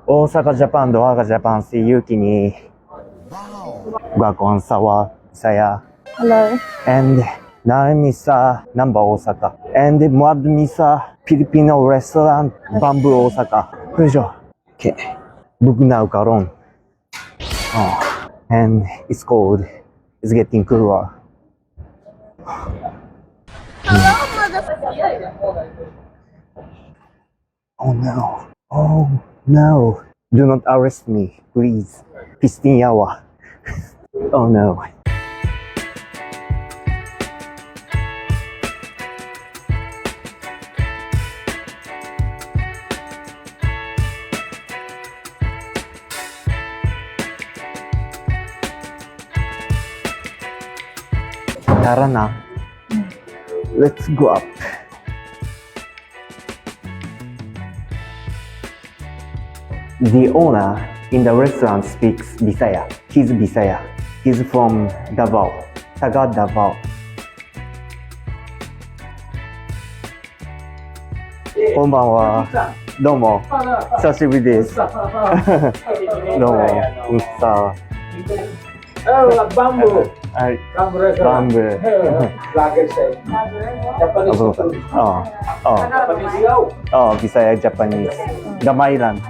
大阪ジャパン、ドアガジャパン, si Yuki ni Gakon Sawa saya. Hello. And Naomi sa Namba Osaka. And Madmi sa Filipino restaurant Bamboo Osaka. Kujo. Okay. Bugnau Karon. Oh. And it's cold. It's getting cooler. Hello, motherfucker. Oh no. Oh no. Do not arrest me, please. 15 hour. Oh no. Tara na. Let's go up. The owner in the restaurant speaks Bisaya. He's Bisaya. He's from Davao. Taga Davao. こんばんは。どうも。久しぶりです。どうも。さあ。Bamboo. はい。 Bamboo バン restaurant. ブー。 Lager say. Japanese food. ビサヤジャパニーズ。ガマイラン。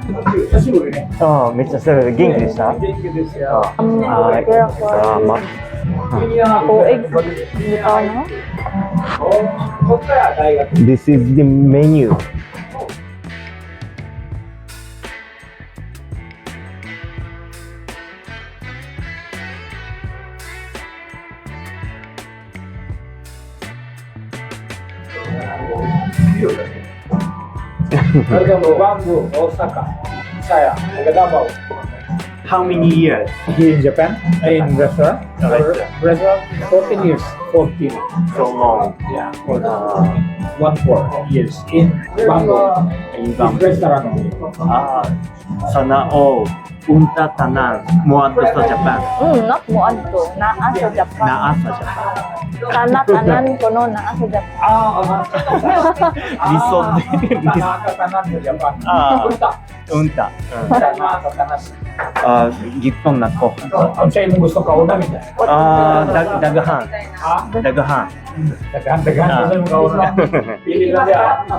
久しぶりね。めっちゃする。元気でした？元気ですよ。はい。さあ、Oh, eggs. Bitaw no? This is the menu. Welcome to Bamboo, Osaka, Saya, Davao. How many years? Here in Japan, in restaurant, restaurant 14 years. 14. So long. Yeah, 4 years in Bamboo. In This restaurant. Sana all. Unta tanan. Muad sa Japan. Not mo adto. Naa sa Japan. Naa sa Japan. Sana tanan kuno naa sa Japan. Lison. Nakakatanan sa Japan. Punta. Unta. Nakakatanan. Gipon na ko. Ang sa'yo mong gusto ka una nito? Dagahan. Dagahan. Daghan-daghan sa sa'yo mong kauna. Pili lang yan.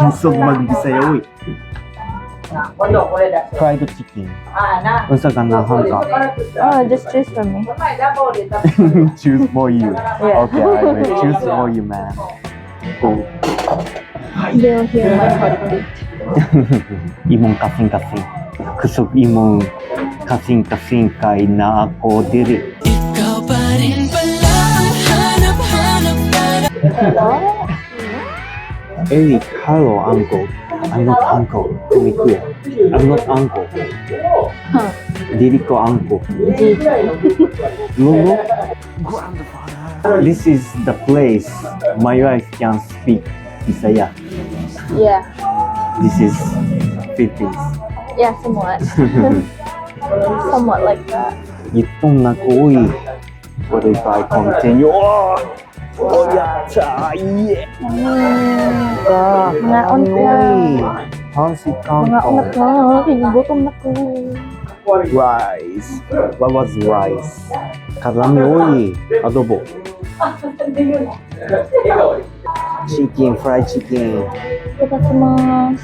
Lison magbisaya uy. Fried chicken. Unsa ka na hangka? Oh, just choose for me. Choose for you. Yeah. Okay, I will choose for you, man. Cool. They'll hear my heartbeat. Imong kasing-kasing. Kusog imong kasing-kasing kay na ako diri. Ikaw pa rin pala ang hanap-hanap para. Eric, hello, uncle. I'm not uncle. To be clear, I'm not uncle. Huh. Diri ko uncle. Logo? This is the place my wife can speak Bisaya. Yeah. This is Philippines. Yeah, somewhat. Somewhat like that. Ipon na ko uy. What if I continue? Oh, yatta! Yeah! Ngaon ka. Fancy Ngaon na kangkong. ka. Gutom na ko. Rice. What was rice? Karami uy. Adobo. Chicken, fried chicken. Itadakimasu.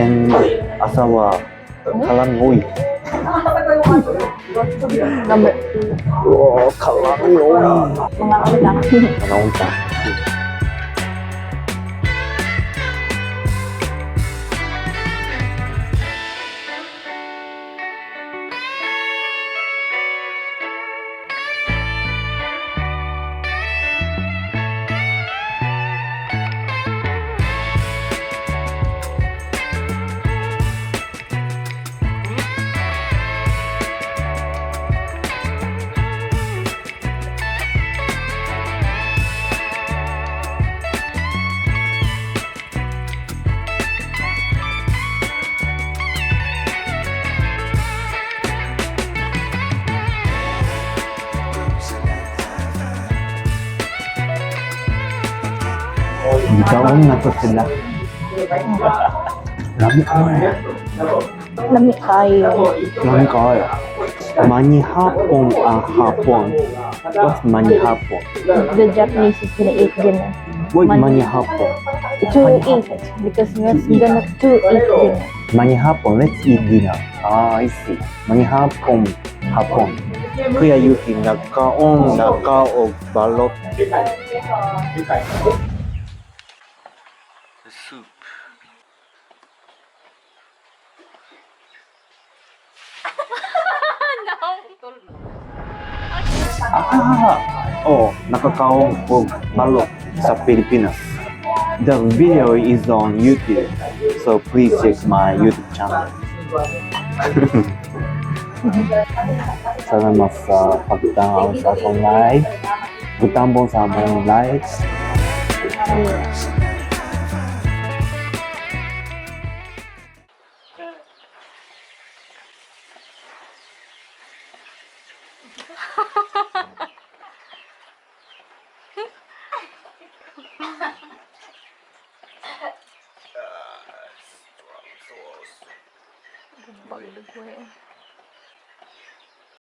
And asawa. Karami uy. Number 2. Karami uy. Mga unta. Mga unta. Ikaw na to sila. Lami kayo. Lami kayo. Lami kayo. Manihapon ang hapon. What's manihapon? The Japanese is gonna eat dinner. What manihapon? To eat. Because we're gonna to eat dinner. Manihapon, let's eat dinner. Ah, I see. Manihapon, hapon. Kuya Yuki, nakaon o balot. Soup. Oh, nakakaon o balot sa Pilipinas. The video is on YouTube, so please check my YouTube channel. Salamat sa pagtanaw sa akong live. Gutambong sa among live. Pagdagway.